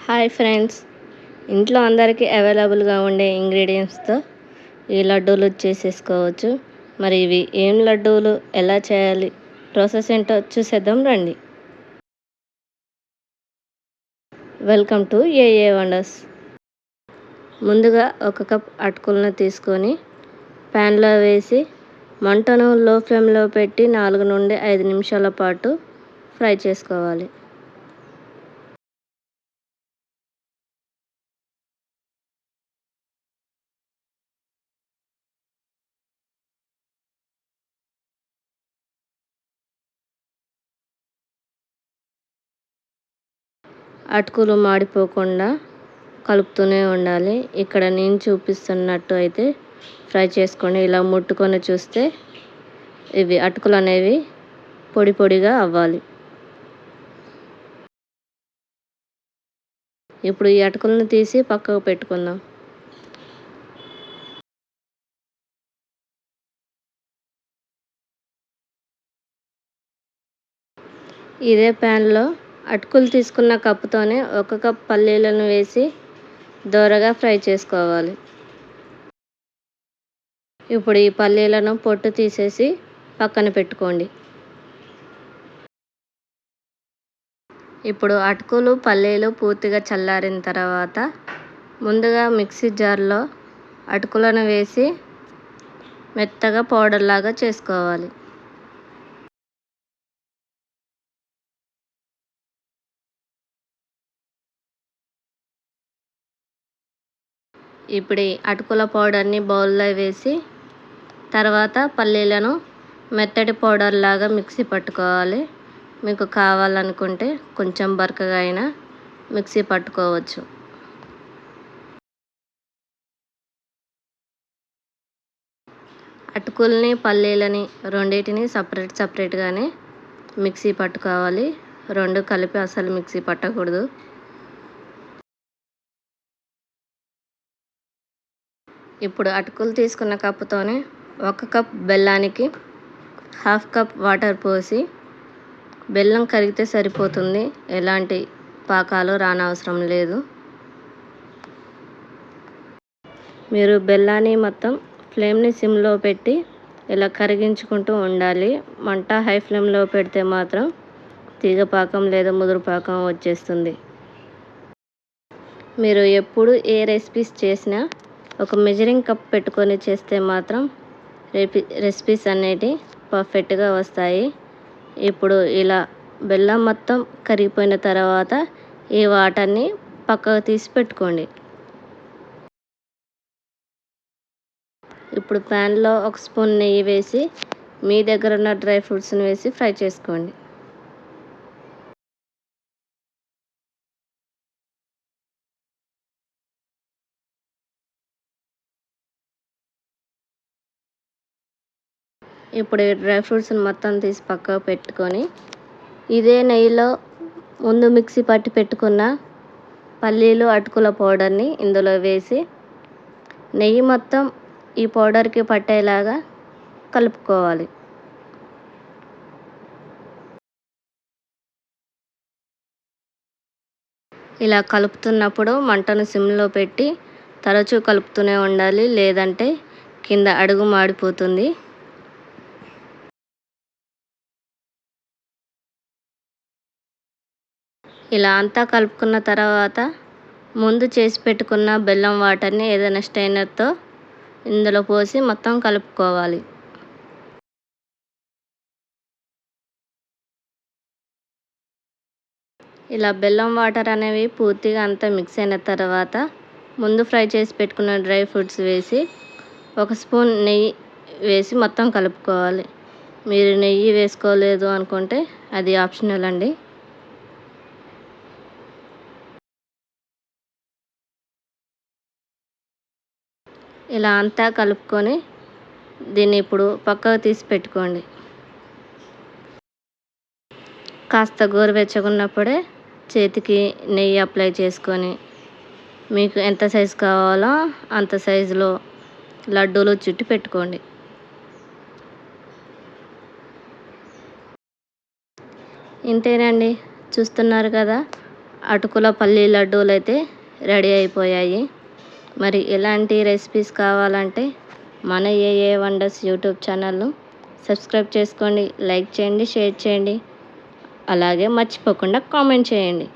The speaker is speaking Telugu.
హాయ్ ఫ్రెండ్స్, ఇంట్లో అందరికీ అవైలబుల్గా ఉండే ఇంగ్రీడియంట్స్తో ఈ లడ్డూలు చేసేసుకోవచ్చు. మరి ఇవి ఏం లడ్డూలు, ఎలా చేయాలి, ప్రాసెస్ ఏంటో చూసేద్దాం రండి. వెల్కమ్ టు ఏఏ వండర్స్. ముందుగా 1 కప్ అటుకులను తీసుకొని ప్యాన్లో వేసి మంటను లో ఫ్లేమ్లో పెట్టి 4 నుండి 5 నిమిషాల పాటు ఫ్రై చేసుకోవాలి. అటుకులు మాడిపోకుండా కలుపుతూనే ఉండాలి. ఇక్కడ నేను చూపిస్తున్నట్టు అయితే ఫ్రై చేసుకొని ఇలా ముట్టుకొని చూస్తే ఇవి అటుకులు అనేవి పొడి పొడిగా అవ్వాలి. ఇప్పుడు ఈ అటుకులను తీసి పక్కకు పెట్టుకుందాం. ఇదే ప్యాన్లో అటుకులు తీసుకున్న కప్పుతోనే 1 కప్ పల్లీలను వేసి దోరగా ఫ్రై చేసుకోవాలి. ఇప్పుడు ఈ పల్లీలను పొట్టు తీసేసి పక్కన పెట్టుకోండి. ఇప్పుడు అటుకులు, పల్లీలు పూర్తిగా చల్లారిన తర్వాత ముందుగా మిక్సీ జార్లో అటుకులను వేసి మెత్తగా పౌడర్ లాగా చేసుకోవాలి. ఇప్పుడు అటుకుల పౌడర్ని బౌల్లో వేసి తర్వాత పల్లీలను మెత్తటి పౌడర్ లాగా మిక్సీ పట్టుకోవాలి. మీకు కావాలనుకుంటే కొంచెం బరకగా అయినా మిక్సీ పట్టుకోవచ్చు. అటుకుల్ని, పల్లీలని రెండింటిని సపరేట్గానే మిక్సీ పట్టుకోవాలి. రెండు కలిపి అసలు మిక్సీ పట్టకూడదు. ఇప్పుడు అటుకులు తీసుకున్న కప్పుతోనే 1 కప్ బెల్లానికి 1/2 కప్ వాటర్ పోసి బెల్లం కరిగితే సరిపోతుంది. ఎలాంటి పాకాలు రానవసరం లేదు. మీరు బెల్లాన్ని మొత్తం ఫ్లేమ్ని సిమ్లో పెట్టి ఇలా కరిగించుకుంటూ ఉండాలి. మంట హై ఫ్లేమ్లో పెడితే మాత్రం తీగ పాకం లేదా ముదురు పాకం వచ్చేస్తుంది. మీరు ఎప్పుడు ఏ రెసిపీస్ చేసినా ఒక మెజరింగ్ కప్ పెట్టుకొని చేస్తే మాత్రం రెసిపీస్ అనేటివి పర్ఫెక్ట్గా వస్తాయి. ఇప్పుడు ఇలా బెల్లం మొత్తం కరిగిపోయిన తర్వాత ఈ వాటర్ని పక్కకు తీసి పెట్టుకోండి. ఇప్పుడు ప్యాన్లో 1 స్పూన్ నెయ్యి వేసి మీ దగ్గర ఉన్న డ్రై ఫ్రూట్స్ని వేసి ఫ్రై చేసుకోండి. ఇప్పుడు ఈ డ్రై ఫ్రూట్స్ని మొత్తం తీసి పక్కకు పెట్టుకొని ఇదే నెయ్యిలో ముందు మిక్సీ పట్టి పెట్టుకున్న పల్లీలు, అటుకుల పౌడర్ని ఇందులో వేసి నెయ్యి మొత్తం ఈ పౌడర్కి పట్టేలాగా కలుపుకోవాలి. ఇలా కలుపుతున్నప్పుడు మంటను సిమ్లో పెట్టి తరచూ కలుపుతూనే ఉండాలి, లేదంటే కింద అడుగు మాడిపోతుంది. ఇలా అంతా కలుపుకున్న తర్వాత ముందు చేసి పెట్టుకున్న బెల్లం వాటర్ని ఏదైనా స్ట్రైనర్తో ఇందులో పోసి మొత్తం కలుపుకోవాలి. ఇలా బెల్లం వాటర్ అనేవి పూర్తిగా అంతా మిక్స్ అయిన తర్వాత ముందు ఫ్రై చేసి పెట్టుకున్న డ్రై ఫ్రూట్స్ వేసి 1 స్పూన్ నెయ్యి వేసి మొత్తం కలుపుకోవాలి. మీరు నెయ్యి వేసుకోలేదు అనుకుంటే అది ఆప్షనల్ అండి. ఇలా అంతా కలుపుకొని దీన్ని ఇప్పుడు పక్కకు తీసి పెట్టుకోండి. కాస్త గోరువెచ్చగా ఉన్నప్పుడే చేతికి నెయ్యి అప్లై చేసుకొని మీకు ఎంత సైజు కావాలో అంత సైజులో లడ్డూలు చుట్టి పెట్టుకోండి. ఇంతేనండి, చూస్తున్నారు కదా, అటుకుల పల్లి లడ్డూలు అయితే రెడీ అయిపోయాయి. మరి ఎలాంటి రెసిపీస్ కావాలంటే మన ఏఏ వండర్స్ యూట్యూబ్ ఛానల్ను సబ్స్క్రైబ్ చేసుకోండి, లైక్ చేయండి, షేర్ చేయండి, అలాగే మర్చిపోకుండా కామెంట్ చేయండి.